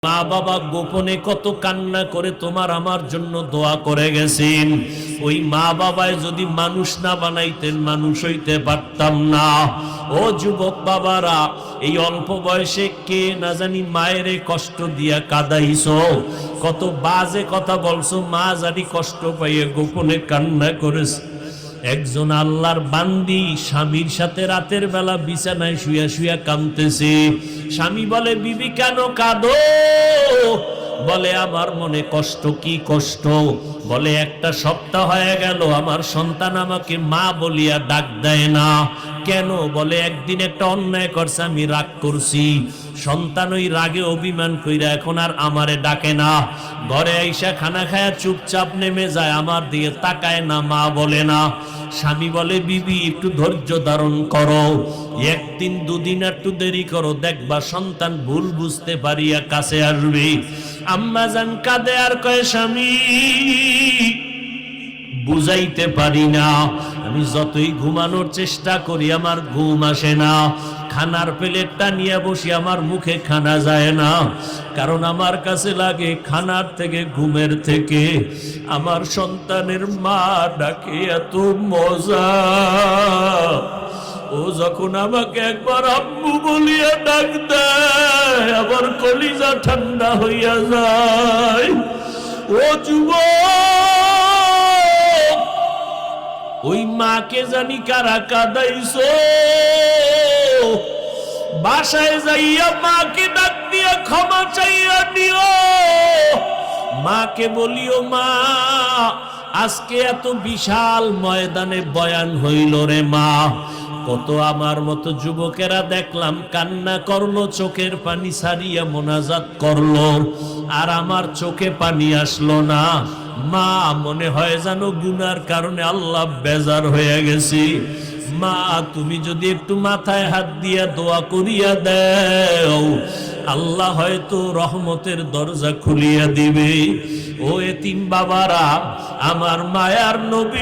মা বাবা গোপনে কত কান্না করে তোমার আমার জন্য দোয়া করে গেছেন। ওই মা বাবায় যদি মানুষ না বানাইতেন মানুষ হইতে পারতাম না। ও যুবক বাবারা, এই অল্প বয়সে কে না জানি মায়েরে কষ্ট দিয়া কাঁদাইছো, কত বাজে কথা বলছো, মা জানি কষ্ট পাইয়ে গোপনে কান্না করেছে। একজন আল্লাহর বান্দি স্বামীর সাথে রাতের বেলা বিছানায় শুয়া শুয়া কাঁদতেছে। স্বামী বলে, বিবি কেন কাঁদো? বলে, আমার মনে কষ্ট। কি কষ্ট? বলে, একটা সপ্তাহ হয়ে গেল আমার সন্তান আমাকে মা বলিয়া ডাক দেয় না। কেন? বলে, একদিন একটা অন্যায় করছে, আমি রাগ করছি। সন্তান ওই রাগে অভিমান কইরা এখন আর আমারে ডাকে না। ঘরে আইসা খানা খায়া চুপচাপ নেমে যায়, আমার দিকে তাকায় না, মা বলে না। স্বামী বলে, বিবি একটু ধৈর্য ধারণ করো, একদিন দুদিন একটু দেরি করো, দেখবা সন্তান ভুল বুঝতে পারিয়া কাছে আসবে। আম্মা জান কাঁদে আর কয়, স্বামী বুঝাইতে পারি না, আমি যতই ঘুমানোর চেষ্টা করি আমার ঘুম আসে না। খানার প্লেটটা নিয়ে বসি, আমার মুখে খানা যায় না, কারণ আমার কাছে লাগে খানার থেকে ঘুমের থেকে আমার সন্তানের মা ডাকে এত মজা। ও যখন আমাকে একবার আম্মু বলিয়া ডাক দেয়, আমার কলিজা ঠান্ডা হইয়া যায়। ও যুবক, ওই মাকে জানি কারা কাঁদাইছো, বাসায় যাইয়া মাকে ডাক দিয়া ক্ষমা চাইয়া নিও। মাকে বলিও, মা আজকে এত বিশাল ময়দানে বয়ান হইল রে মা, কত আমার মতো যুবকেরা দেখলাম কান্না করলো, চোখের পানি ছাড়িয়া মোনাজাত করলো, আর আমার চোখে পানি আসলো না। মা মনে হয় জানো গুনার কারণে আল্লাহ বেজার হয়ে গেছি। মা তুমি যদি একটু মাথায় হাত দিয়া দোয়া করিয়া দেও, আল্লাহ হয়তো রহমতের দরজা খুলিয়া দিবে। ও এতিম বাবারা, আমার মায়ার নবী